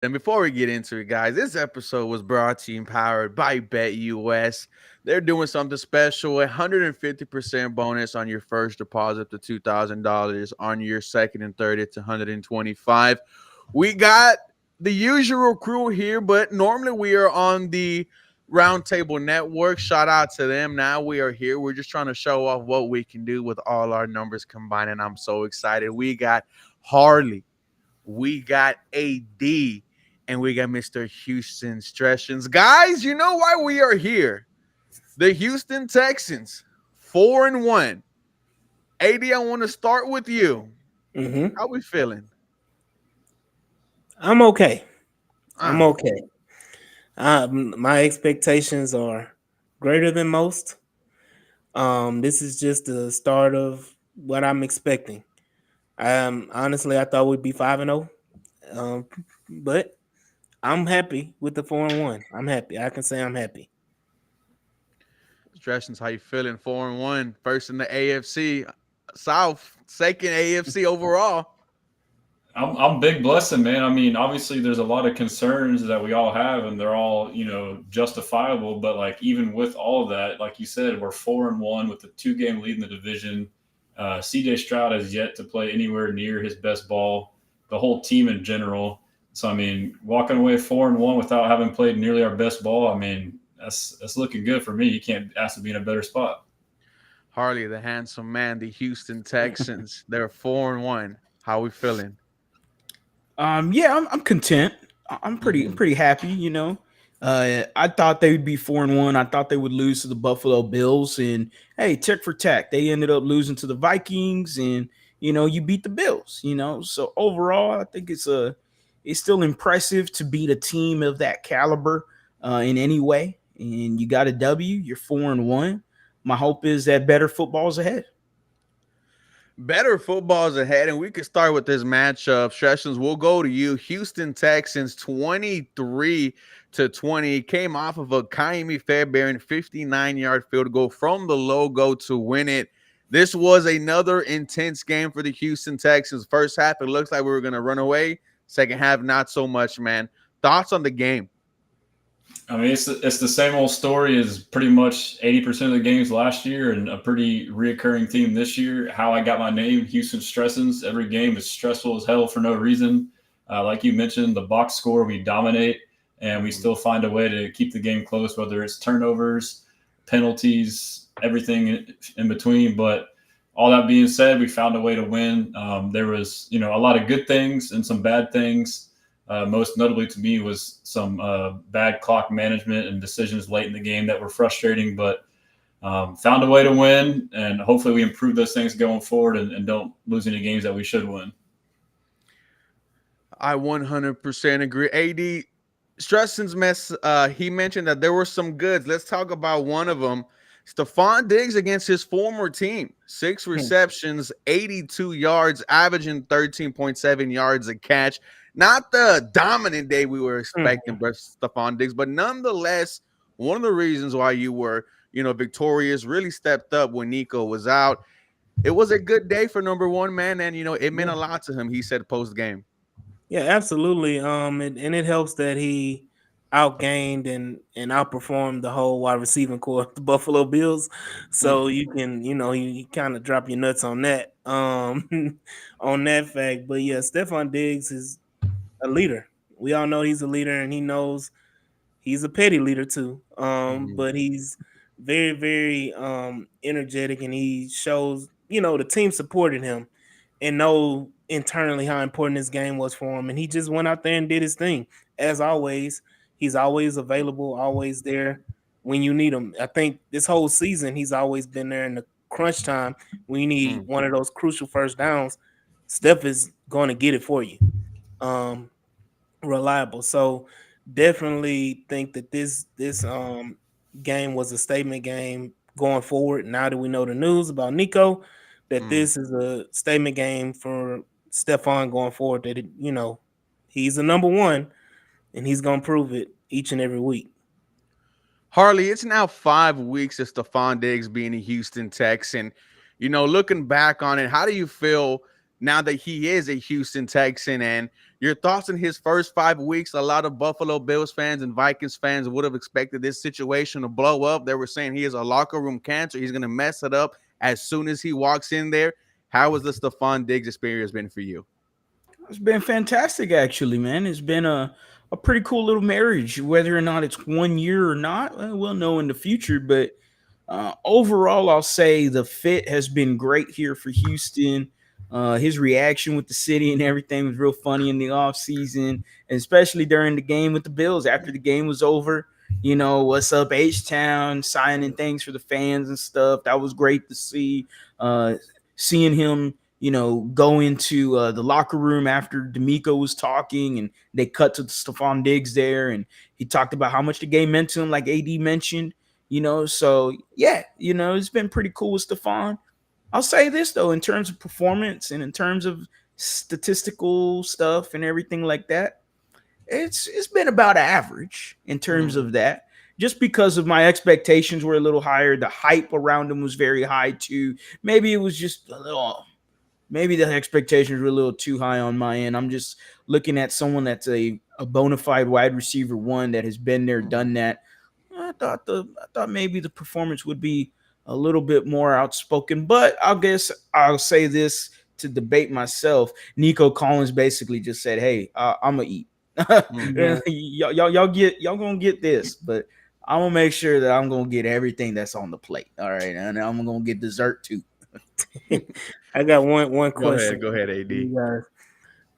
And before we get into it, guys, this episode was brought to you and powered by BetUS. They're doing something special, 150% bonus on your first deposit to $2,000, on your second and third it's 125. We got the usual crew here, but normally we are on the Roundtable Network. Shout out to them. Now we are here. We're just trying to show off what we can do with all our numbers combined, and I'm so excited. We got Harley, we got AD, and we got Mr. Houston Texans. Guys, you know why we are here? The Houston Texans, 4-1. AD, I want to start with you. Hmm. How we feeling? I'm okay. I'm Uh, okay. My expectations are greater than most. This is just the start of what I'm expecting. Honestly, I thought we'd be 5-0. But I'm happy with the 4-1. I'm happy. I can say I'm happy. Texans, how you feeling? 4-1. First in the AFC South, second AFC overall. I'm big blessing, man. I mean, obviously, there's a lot of concerns that we all have, and they're all justifiable. But like, even with all of that, like you said, we're 4-1 with a 2-game lead in the division. CJ Stroud has yet to play anywhere near his best ball. The whole team in general. So I mean, walking away 4-1 without having played nearly our best ball, I mean, that's looking good for me. You can't ask to be in a better spot. Harley, the handsome man, the Houston Texans. They're 4-1. How we feeling? Yeah, I'm content. I'm pretty happy. I thought they would be 4-1. I thought they would lose to the Buffalo Bills, and hey, tick for tack, they ended up losing to the Vikings, and you beat the Bills. So overall, I think it's still impressive to beat a team of that caliber in any way, and you got a W. You're 4-1. My hope is that better football's ahead. Better football's ahead, and we can start with this matchup. Sessions, we'll go to you. Houston Texans 23-20 came off of a Kaimi Fairbairn 59-yard field goal from the logo to win it. This was another intense game for the Houston Texans. First half, it looks like we were going to run away. Second half, not so much, man. Thoughts on the game? I mean, it's the same old story as pretty much 80% of the games last year, and a pretty reoccurring theme this year. How I got my name, Houston Stressins. Every game is stressful as hell for no reason. Like you mentioned, the box score, we dominate, and we still find a way to keep the game close, whether it's turnovers, penalties, everything in between. But all that being said, we found a way to win. There was, a lot of good things and some bad things. Most notably to me was some bad clock management and decisions late in the game that were frustrating, but found a way to win, and hopefully we improve those things going forward and don't lose any games that we should win. I 100% agree. AD Stresson's he mentioned that there were some goods. Let's talk about one of them. Stephon Diggs against his former team, 6 receptions, 82 yards, averaging 13.7 yards a catch. Not the dominant day we were expecting, but Stephon Diggs, but nonetheless, one of the reasons why you were, victorious, really stepped up when Nico was out. It was a good day for number one, man, and it meant a lot to him. He said post game. Yeah, absolutely. And it helps that he outgained and outperformed the whole wide receiving core of the Buffalo Bills. So you can, you kind of drop your nuts on that, on that fact. But yeah, Stephon Diggs is a leader. We all know he's a leader, and he knows he's a petty leader too. But he's very, very energetic, and he shows, the team supported him and know internally how important this game was for him. And he just went out there and did his thing. As always, he's always available, always there when you need him. I think this whole season he's always been there in the crunch time when you need one of those crucial first downs. Steph is going to get it for you. Um, Reliable. So definitely think that this game was a statement game going forward. Now that we know the news about Nico, that this is a statement game for Stephon going forward. That he's a number one, and he's gonna prove it each and every week. Harley, it's now 5 weeks of Stephon Diggs being a Houston Texan. Looking back on it, how do you feel now that he is a Houston Texan? And, Your thoughts in his first 5 weeks? A lot of Buffalo Bills fans and Vikings fans would have expected this situation to blow up. They were saying he is a locker room cancer. He's going to mess it up as soon as he walks in there. How has the Stephon Diggs experience been for you? It's been fantastic, actually, man. It's been a pretty cool little marriage. Whether or not it's 1 year or not, we'll know in the future. But overall, I'll say the fit has been great here for Houston. His reaction with the city and everything was real funny in the offseason, and especially during the game with the Bills after the game was over. You know, what's up, H-Town, signing things for the fans and stuff. That was great to see. Seeing him, you know, go into the locker room after D'Amico was talking, and they cut to Stephon Diggs there, and he talked about how much the game meant to him, like AD mentioned, you know. So, yeah, you know, it's been pretty cool with Stephon. I'll say this, though, in terms of performance and in terms of statistical stuff and everything like that, it's been about average in terms of that. Just because of my expectations were a little higher, the hype around him was very high too. Maybe it was just a little, maybe the expectations were a little too high on my end. I'm just looking at someone that's a bona fide wide receiver one that has been there, done that. I thought maybe the performance would be a little bit more outspoken, but I guess I'll say this to debate myself. Nico Collins basically just said, "Hey, I'm gonna eat. y'all gonna get this, but I'm gonna make sure that I'm gonna get everything that's on the plate. All right, and I'm gonna get dessert too." I got one question. Go ahead, AD.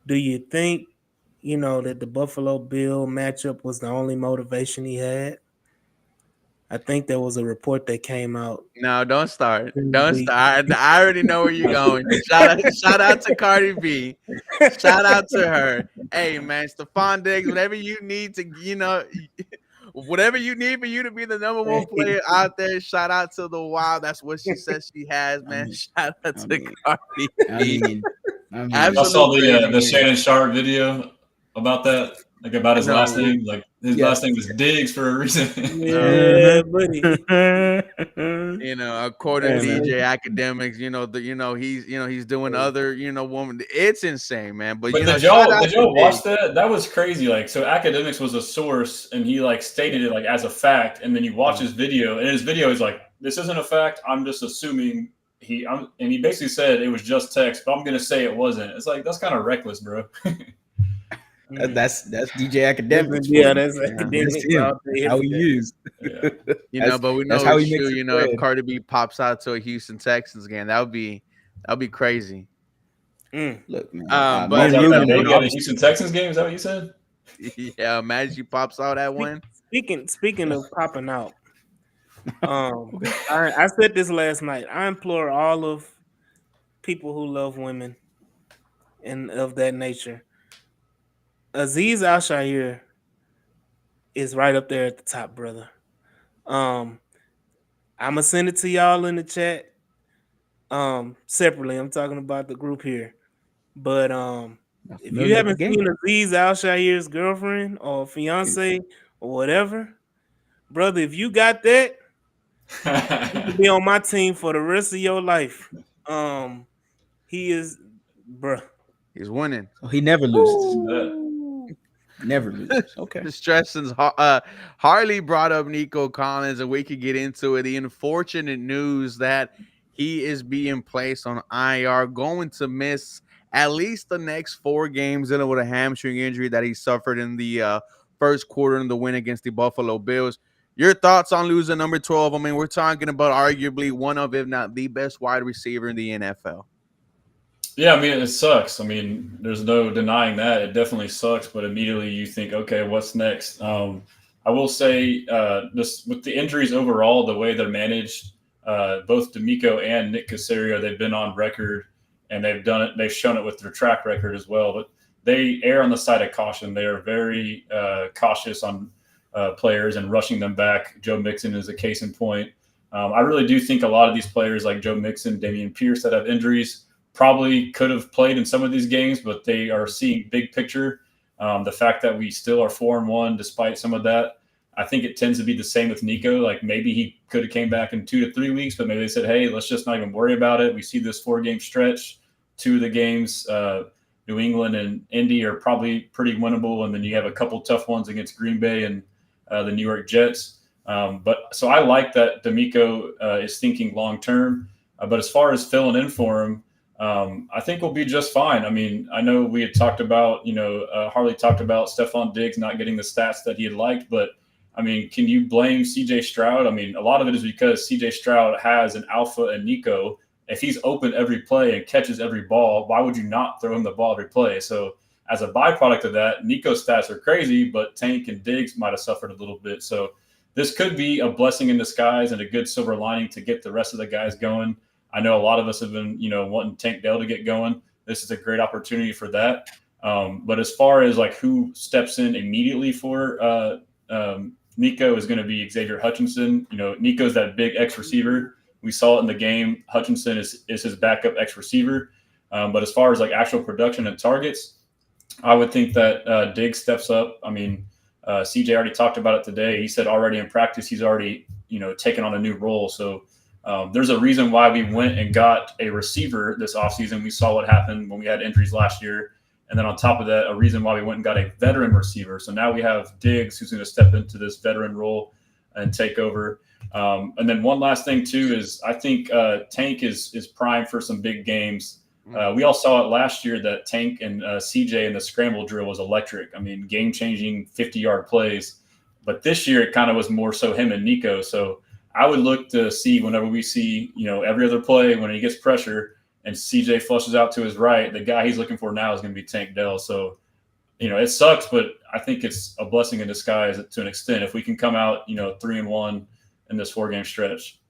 Do you think, you know, that the Buffalo Bill matchup was the only motivation he had? I think there was a report that came out. No, don't start. Don't start. I already know where you're going. Shout out to Cardi B. Shout out to her. Hey, man, Stephon Diggs, whatever you need to, you know, whatever you need for you to be the number one player out there, shout out to the Wild. That's what she says she has, man. Shout out to Cardi B. I saw the Shannon Sharp video about that, like about his last name. Like his last name is Diggs for a reason. Yeah, buddy. You know, according to DJ Academics, he's doing other, woman. It's insane, man. But did y'all watch that? That was crazy. Like, so Academics was a source, and he like stated it like as a fact, and then you watch his video, and his video is like, "This isn't a fact. I'm just assuming." And he basically said it was just text, but I'm gonna say it wasn't. It's like, that's kind of reckless, bro. That's DJ Academics. Yeah, that's Academics. How he used. Yeah. But we know how he makes it. If Cardi B pops out to a Houston Texans game, that would be crazy. Look, man. But you got a Houston Texans game. Is that what you said? Yeah, imagine she pops out at one. Speaking of popping out, I said this last night. I implore all of people who love women and of that nature. Aziz Al-Shaair is right up there at the top, brother. I'm gonna send it to y'all in the chat. Separately, I'm talking about the group here. But if you haven't seen Aziz Al-Shaair's girlfriend or fiance or whatever, brother, if you got that, you can be on my team for the rest of your life. He is, bruh. He's winning. So he never loses. Never loses. Okay. The stressings. Harley brought up Nico Collins, and we could get into it. The unfortunate news that he is being placed on IR, going to miss at least the next 4 games with a hamstring injury that he suffered in the first quarter in the win against the Buffalo Bills. Your thoughts on losing number 12? I mean, we're talking about arguably one of, if not the best wide receiver in the NFL. Yeah, I mean, it sucks. I mean, there's no denying that. It definitely sucks, but immediately you think, okay, what's next? I will say just with the injuries overall, the way they're managed, both D'Amico and Nick Caserio, they've been on record, and they've done it. They've shown it with their track record as well. But they err on the side of caution. They are very cautious on players and rushing them back. Joe Mixon is a case in point. I really do think a lot of these players like Joe Mixon, Dameon Pierce that have injuries probably could have played in some of these games, but they are seeing big picture. The fact that we still are 4-1 despite some of that, I think it tends to be the same with Nico. Like maybe he could have came back in 2 to 3 weeks, but maybe they said, hey, let's just not even worry about it. We see this 4-game stretch. 2 of the games, New England and Indy are probably pretty winnable, and then you have a couple tough ones against Green Bay and the New York Jets. But so I like that D'Amico is thinking long term. But as far as filling in for him, I think we'll be just fine. I mean, I know we had talked about, Harley talked about Stephon Diggs not getting the stats that he had liked, but I mean, can you blame CJ Stroud? I mean, a lot of it is because CJ Stroud has an alpha and Nico. If he's open every play and catches every ball, why would you not throw him the ball every play? So as a byproduct of that, Nico's stats are crazy, but Tank and Diggs might have suffered a little bit. So this could be a blessing in disguise and a good silver lining to get the rest of the guys going. I know a lot of us have been, wanting Tank Dell to get going. This is a great opportunity for that. But as far as like who steps in immediately for Nico is going to be Xavier Hutchinson. Nico's that big X receiver. We saw it in the game. Hutchinson is his backup X receiver. But as far as like actual production and targets, I would think that Diggs steps up. I mean, CJ already talked about it today. He said already in practice he's already taken on a new role. So there's a reason why we went and got a receiver this offseason. We saw what happened when we had injuries last year. And then on top of that, a reason why we went and got a veteran receiver. So now we have Diggs who's going to step into this veteran role and take over. And then one last thing, too, is I think Tank is primed for some big games. We all saw it last year that Tank and CJ in the scramble drill was electric. I mean, game-changing 50-yard plays. But this year it kind of was more so him and Nico. So I would look to see whenever we see, every other play when he gets pressure and CJ flushes out to his right, the guy he's looking for now is going to be Tank Dell. So, it sucks, but I think it's a blessing in disguise to an extent if we can come out, 3-1 in this 4-game stretch.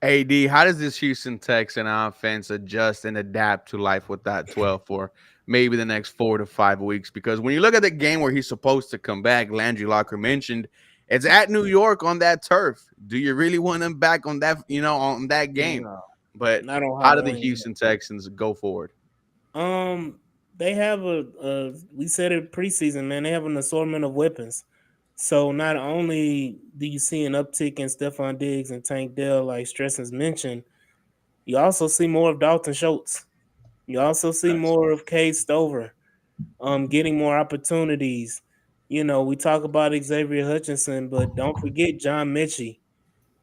AD, how does this Houston Texan offense adjust and adapt to life with that 12 for maybe the next 4 to 5 weeks? Because when you look at the game where he's supposed to come back, Landry Locker mentioned it's at New York on that turf. Do you really want him back on that, on that game? No. But Not on how do the Halloween. Houston Texans go forward? They have we said it preseason, man. They have an assortment of weapons. So not only do you see an uptick in Stephon Diggs and Tank Dell, like Stressens mentioned, you also see more of Dalton Schultz. You also see more of Cade Stover, getting more opportunities. We talk about Xavier Hutchinson, but don't forget John Mechie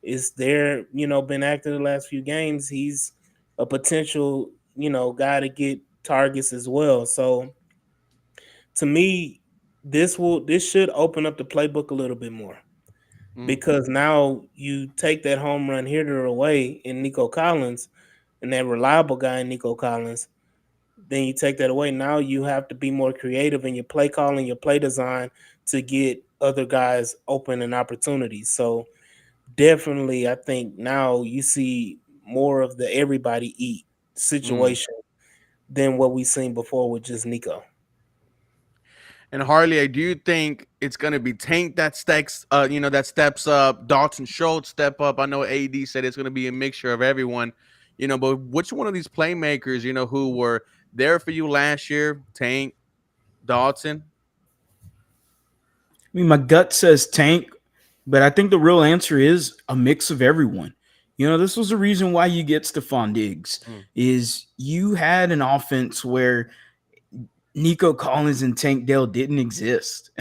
is there, been active the last few games. He's a potential, guy to get targets as well. So to me, this should open up the playbook a little bit more because now you take that home run hitter away in Nico Collins and that reliable guy in Nico Collins. Then you take that away. Now you have to be more creative in your play calling, your play design to get other guys open and opportunities. So definitely, I think now you see more of the everybody eat situation than what we've seen before with just Nico. And Harley, I do think it's going to be Tank that steps up. Dalton Schultz step up. I know AD said it's going to be a mixture of everyone, but which one of these playmakers, who were there for you last year, Tank, Dalton? I mean, my gut says Tank, but I think the real answer is a mix of everyone. This was the reason why you get Stephon Diggs is you had an offense where Nico Collins and Tank Dell didn't exist.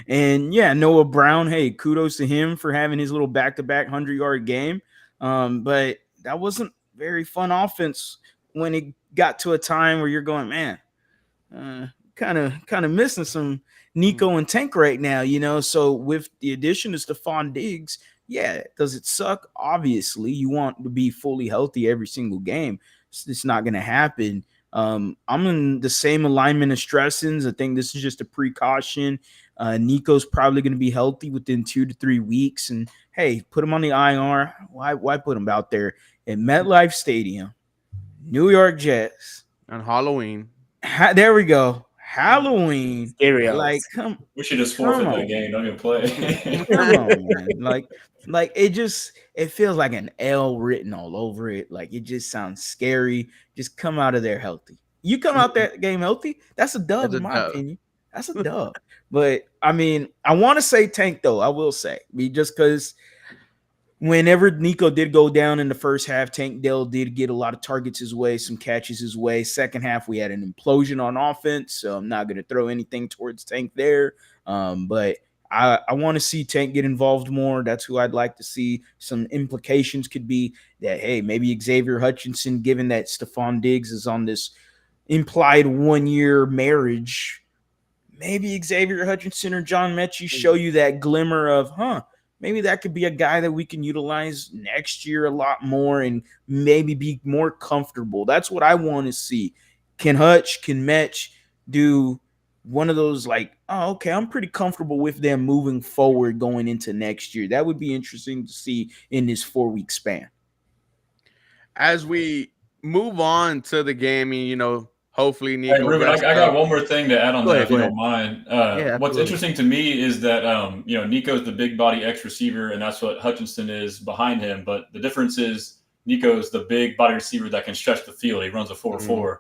And yeah, Noah Brown, hey, kudos to him for having his little back-to-back 100-yard game. But that wasn't very fun offense when it got to a time where you're going, man, kind of missing some Nico and Tank right now, So with the addition of Stephon Diggs, yeah, does it suck? Obviously, you want to be fully healthy every single game. It's not going to happen. I'm in the same alignment as Stressens. I think this is just a precaution. Nico's probably going to be healthy within 2 to 3 weeks. And hey, put him on the IR. Why put him out there at MetLife Stadium, New York Jets on Halloween? There we go. Halloween. Scary we should just forfeit that game. Don't even play. Come on, man. Like it feels like an L written all over it. Like it just sounds scary. Just come out of there healthy. You come out that game healthy, that's a dub in my opinion. That's a dub. But I mean, I want to say Tank though. I will say just because whenever Nico did go down in the first half, Tank Dell did get a lot of targets his way, some catches his way. Second half, we had an implosion on offense, so I'm not going to throw anything towards Tank there. But I want to see Tank get involved more. That's who I'd like to see. Some implications could be that, hey, maybe Xavier Hutchinson, given that Stephon Diggs is on this implied 1-year marriage, maybe Xavier Hutchinson or John Mechie show you that glimmer of, maybe that could be a guy that we can utilize next year a lot more and maybe be more comfortable. That's what I want to see. Can Mech do one of those like, oh, okay, I'm pretty comfortable with them moving forward going into next year? That would be interesting to see in this 4-week span. As we move on to the game, hopefully Nico. Hey, Ruben, I got one more thing to add on that, if you don't mind. Yeah, what's interesting to me is that Nico's the big body X receiver, and that's what Hutchinson is behind him. But the difference is Nico's the big body receiver that can stretch the field. He runs a 4.4.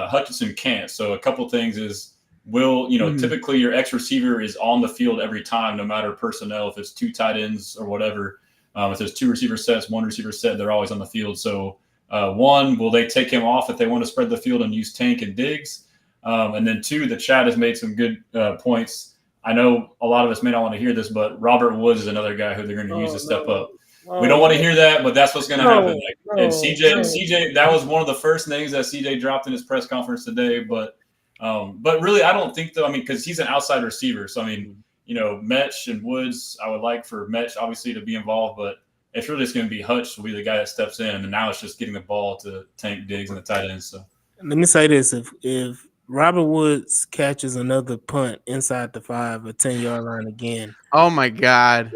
Hutchinson can't. So a couple things is typically your X receiver is on the field every time, no matter personnel. If it's 2 tight ends or whatever, if there's 2 receiver sets, 1 receiver set, they're always on the field. So. One, will they take him off if they want to spread the field and use Tank and Diggs? And then 2, the chat has made some good points. I know a lot of us may not want to hear this, but Robert Woods is another guy who they're going to use to step up. We don't want to hear that, but that's what's going to happen. And CJ, that was one of the first names that CJ dropped in his press conference today. But really, I don't think, though, I mean, because he's an outside receiver. So, I mean, Mech and Woods, I would like for Mech, obviously, to be involved, but it's really just going to be Hutch will be the guy that steps in, and now it's just getting the ball to Tank, Diggs, and the tight ends. So let me say this: if Robert Woods catches another punt inside the 5 or 10-yard line again, oh my God,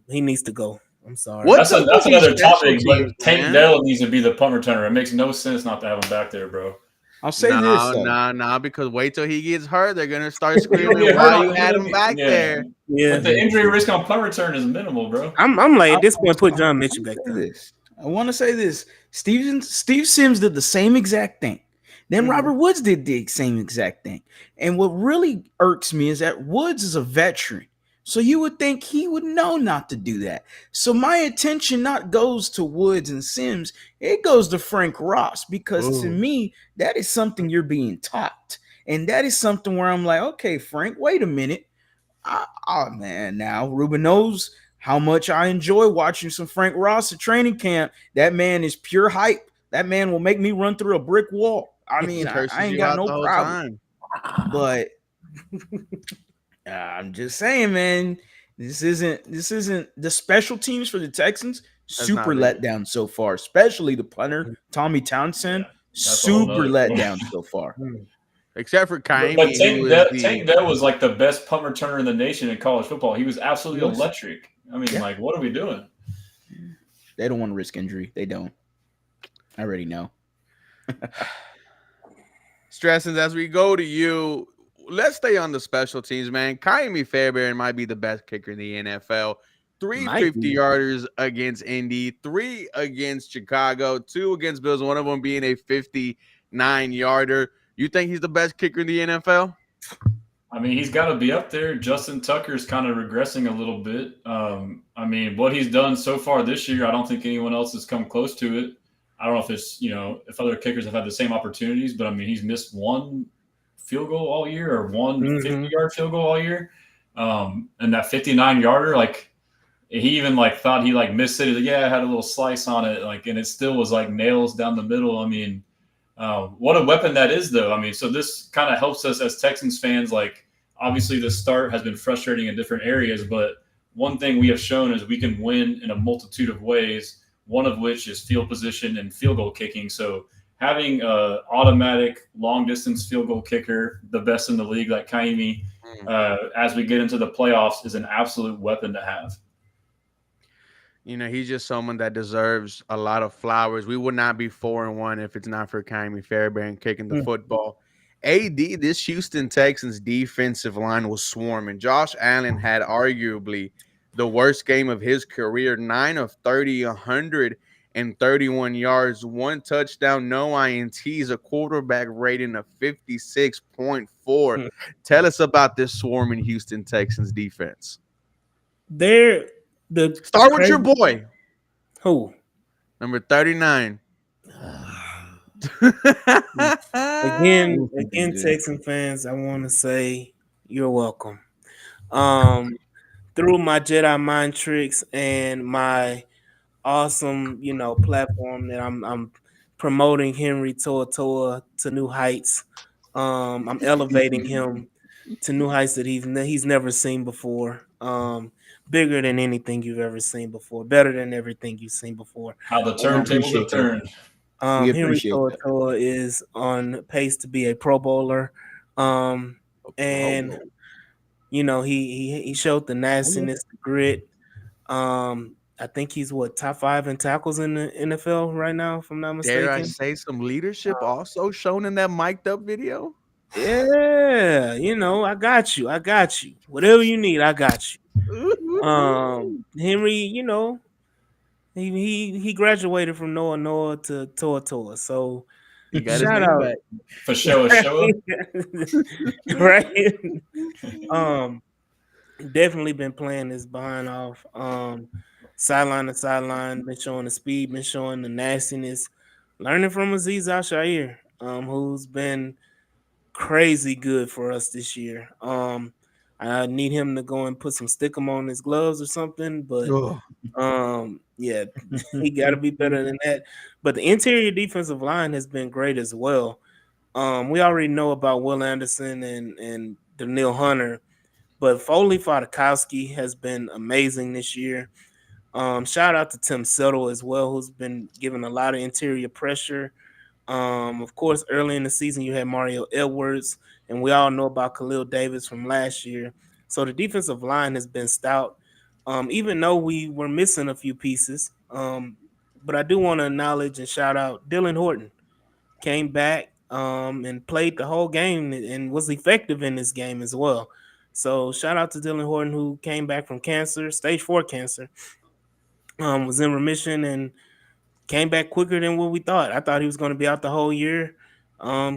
he needs to go. I'm sorry. That's another topic, but Tank Dell needs to be the punt returner. It makes no sense not to have him back there, bro. I'll say this. Nah, because wait till he gets hurt. They're going to start screaming why you had him back there. Yeah. But the injury risk on punt return is minimal, bro. I'm like, at this point, put John Mitchell back there. I want to say this. Steve Sims did the same exact thing. Then Robert Woods did the same exact thing. And what really irks me is that Woods is a veteran. So you would think he would know not to do that. So my attention not goes to Woods and Sims. It goes to Frank Ross, because to me, that is something you're being taught. And that is something where I'm like, okay, Frank, wait a minute. Oh, man, now Ruben knows how much I enjoy watching some Frank Ross at training camp. That man is pure hype. That man will make me run through a brick wall. I mean, I ain't got no problem. But I'm just saying, man, this isn't the special teams for the Texans. Super letdown so far, especially the punter, Tommy Townsend. Super letdown so far. Except for Kaimi. But Tank Dell was like the best punt returner in the nation in college football. He was absolutely electric. I mean, like, what are we doing? They don't want to risk injury. They don't. I already know. Stressing, as we go to you, let's stay on the special teams, man. Kaimi Fairbairn might be the best kicker in the NFL. 3 50-yarders against Indy, 3 against Chicago, 2 against Bills, one of them being a 59-yarder. You think he's the best kicker in the NFL? I mean, he's got to be up there. Justin Tucker's kind of regressing a little bit. I mean, what he's done so far this year, I don't think anyone else has come close to it. I don't know if it's, if other kickers have had the same opportunities, but I mean, he's missed 1 field goal all year or 1 50-yard field goal all year. And that 59-yarder, like, he even thought he missed it. Like, yeah, I had a little slice on it, and it still was nails down the middle. I mean, what a weapon that is, though. I mean, so this kind of helps us as Texans fans. Obviously, the start has been frustrating in different areas, but one thing we have shown is we can win in a multitude of ways, one of which is field position and field goal kicking. So having an automatic long-distance field goal kicker, the best in the league, like Kaimi, as we get into the playoffs, is an absolute weapon to have. He's just someone that deserves a lot of flowers. We would not be 4-1 if it's not for Kaimi Fairbairn kicking the football. This Houston Texans defensive line was swarming. Josh Allen had arguably the worst game of his career, 9 of 30, 131 yards, 1 touchdown, no INTs, a quarterback rating of 56.4. Tell us about this swarming Houston Texans defense. They're The Start with your crazy boy, who number 39. again, Ooh, again, dude. Texan fans, I want to say you're welcome. Um, through my Jedi mind tricks and my awesome, platform that I'm promoting Henry Toa to new heights. I'm elevating him to new heights that he's never seen before. Bigger than anything you've ever seen before, better than everything you've seen before. How the We turntables have appreciate that. turned. We Henry appreciate that. Toa is on pace to be a Pro Bowler. And he showed the nastiness, the grit. I think he's top 5 in tackles in the NFL right now, if I'm not Dare I mistaken. say some leadership also shown in that mic'd up video? Yeah, I got you. I got you. Whatever you need, I got you. Henry, he graduated from Noah to Toa. So He got his shout name out, back. For show, show. right? Um, definitely been playing this behind off. Sideline to sideline, been showing the speed, been showing the nastiness. Learning from Aziz Al-Shair, who's been crazy good for us this year. I need him to go and put some stickum on his gloves or something, but Ugh. yeah, he got to be better than that. But the interior defensive line has been great as well. We already know about Will Anderson and Daniil Hunter, but Foley Fadakowski has been amazing this year. Shout out to Tim Settle as well, who's been given a lot of interior pressure. Of course, early in the season, you had Mario Edwards, and we all know about Khalil Davis from last year. So the defensive line has been stout, even though we were missing a few pieces. But I do want to acknowledge and shout out Dylan Horton. Came back and played the whole game and was effective in this game as well. So shout out to Dylan Horton, who came back from cancer, stage 4 cancer, was in remission and came back quicker than what we thought. I thought he was going to be out the whole year.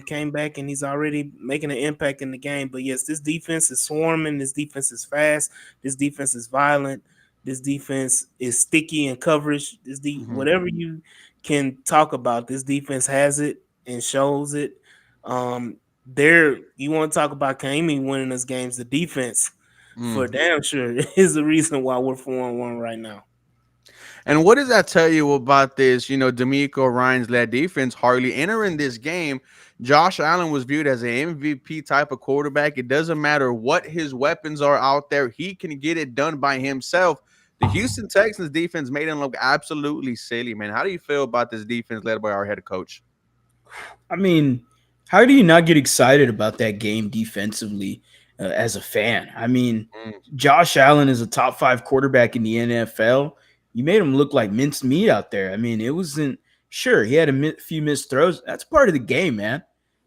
Came back and he's already making an impact in the game. But yes, this defense is swarming. This defense is fast. This defense is violent. This defense is sticky in coverage. Whatever you can talk about, this defense has it and shows it. You want to talk about Kaimi winning us games? The defense, for damn sure, is the reason why we're 4-1 right now. And what does that tell you about this, D'Amico Ryan's led defense? Hardly entering this game, Josh Allen was viewed as an MVP type of quarterback. It doesn't matter what his weapons are out there. He can get it done by himself. The Houston Texans defense made him look absolutely silly, man. How do you feel about this defense led by our head coach? I mean, how do you not get excited about that game defensively as a fan? I mean, Josh Allen is a top 5 quarterback in the NFL. You made him look like minced meat out there. I mean, it wasn't sure he had a few missed throws. That's part of the game, man.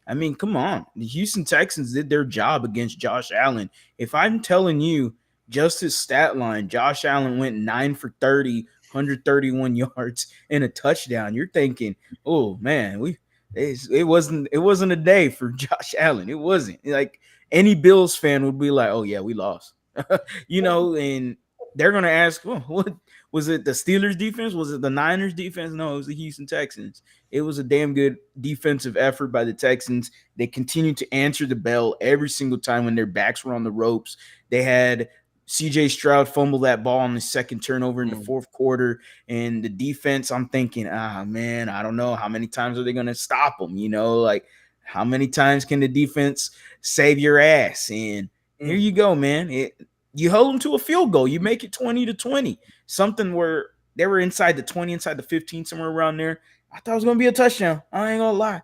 I mean, come on. The Houston Texans did their job against Josh Allen. If I'm telling you just his stat line, Josh Allen went 9 for 30, 131 yards and a touchdown. You're thinking, oh man, it wasn't a day for Josh Allen. It wasn't. Like any Bills fan would be like, oh yeah, we lost. And they're gonna ask, well, what was it? The Steelers defense? Was it the Niners defense? No, it was the Houston Texans. It was a damn good defensive effort by the Texans. They continued to answer the bell every single time when their backs were on the ropes. They had CJ Stroud fumble that ball on the second turnover in the fourth quarter. And the defense, I'm thinking, man, I don't know. How many times are they going to stop them? Like how many times can the defense save your ass? And here you go, man. You hold them to a field goal. You make it 20-20. Something where they were inside the 20, inside the 15, somewhere around there. I thought it was going to be a touchdown. I ain't going to lie.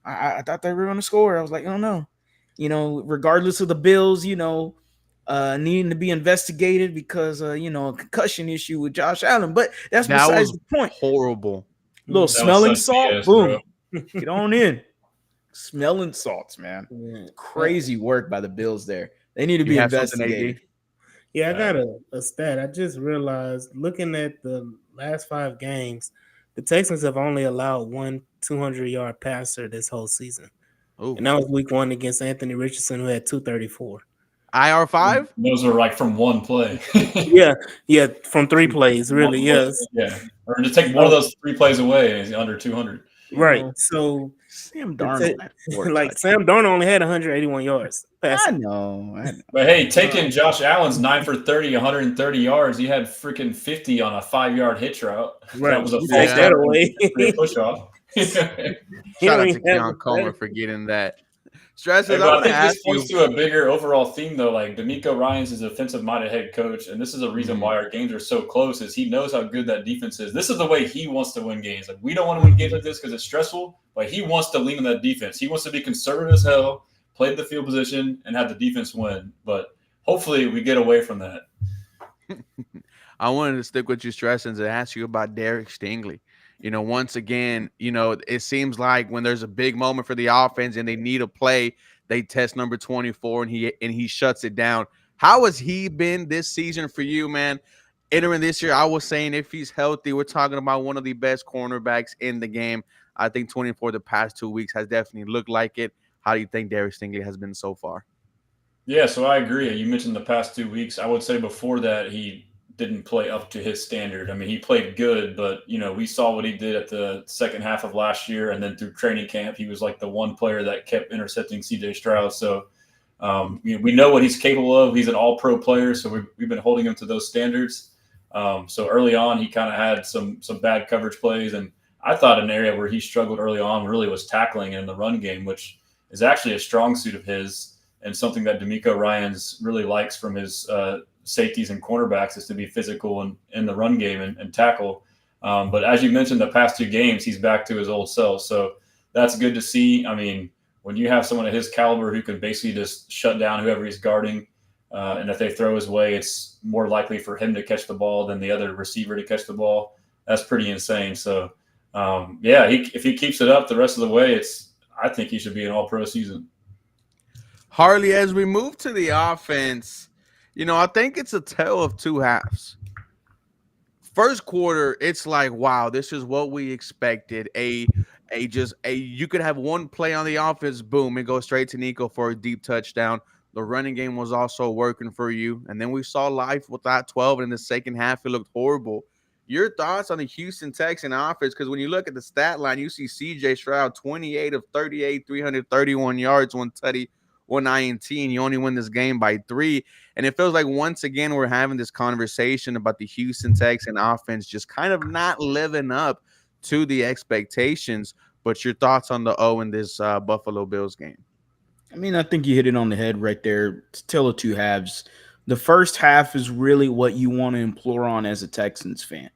I thought they were going to score. I was like, oh, no. Regardless of the Bills, needing to be investigated because, a concussion issue with Josh Allen. But that's besides the point. Horrible. Little smelling salt. BS, boom. Get on in. Smelling salts, man. Yeah. Crazy work by the Bills there. They need to be investigated. Yeah, I got a stat. I just realized looking at the last 5 games, the Texans have only allowed one 200-yard passer this whole season. Ooh. And that was week 1 against Anthony Richardson, who had 234. IR5? Those are like from one play. Yeah, from 3 plays, really. Yes. Yeah. Or to take one of those 3 plays away is under 200. Right. know, So Sam it's Darnold had 4 like touchdowns. Sam Darnold only had 181 yards. I Passing. know. But hey, taking Josh Allen's 9 for 30, 130 yards, he had freaking 50 on a 5-yard hitch route. Right. That was a You false take that away. push off. Shout out to Keon Coleman for getting that. Stresses, Hey, I but I want to think ask this you. points to a bigger overall theme, though. Like D'Amico Ryans is a defensive-minded head coach, and this is a reason why our games are so close. Is he knows how good that defense is. This is the way he wants to win games. Like we don't want to win games like this because it's stressful, but he wants to lean on that defense. He wants to be conservative as hell, play the field position, and have the defense win. But hopefully, we get away from that. I wanted to stick with you, Stressings, and ask you about Derek Stingley. Once again, it seems like when there's a big moment for the offense and they need a play, they test number 24 and he shuts it down. How has he been this season for you, man? Entering this year, I was saying if he's healthy, we're talking about one of the best cornerbacks in the game. I think 24 the past 2 weeks has definitely looked like it. How do you think Derek Stingley has been so far? Yeah, so I agree. You mentioned the past 2 weeks. I would say before that, he didn't play up to his standard. I mean, he played good, but we saw what he did at the second half of last year, and then through training camp, he was like the one player that kept intercepting C.J. Stroud. So we know what he's capable of. He's an All-Pro player, so we've been holding him to those standards. So early on, he kind of had some bad coverage plays, and I thought an area where he struggled early on really was tackling in the run game, which is actually a strong suit of his and something that D'Amico Ryans really likes from his safeties and cornerbacks is to be physical in the run game and tackle. But as you mentioned, the past 2 games, he's back to his old self. So that's good to see. I mean, when you have someone of his caliber who can basically just shut down whoever he's guarding, and if they throw his way, it's more likely for him to catch the ball than the other receiver to catch the ball. That's pretty insane. So, if he keeps it up the rest of the way, I think he should be an all-pro season. Harley, as we move to the offense, I think it's a tale of 2 halves. First quarter, it's like, wow, this is what we expected. You could have one play on the offense, boom, and go straight to Nico for a deep touchdown. The running game was also working for you. And then we saw life without 12. And in the second half, it looked horrible. Your thoughts on the Houston Texans offense? Because when you look at the stat line, you see C.J. Stroud, 28 of 38, 331 yards, 1 tutty, 1 INT, and you only win this game by 3. And it feels like once again we're having this conversation about the Houston Texans offense just kind of not living up to the expectations. But your thoughts on the O in this Buffalo Bills game? I mean, I think you hit it on the head right there. It's a tale of 2 halves. The first half is really what you want to implore on as a Texans fan.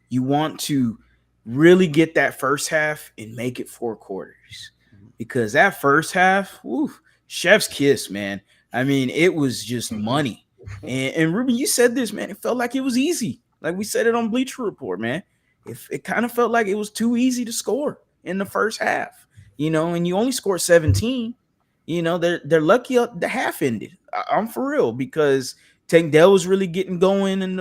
You want to really get that first half and make it 4 quarters. Because that first half, chef's kiss, man. I mean, it was just money. And Ruben, you said this, man. It felt like it was easy. Like we said it on Bleacher Report, man. It kind of felt like it was too easy to score in the first half, and you only scored 17. They're lucky the half ended. I'm for real because Tank Dell was really getting going in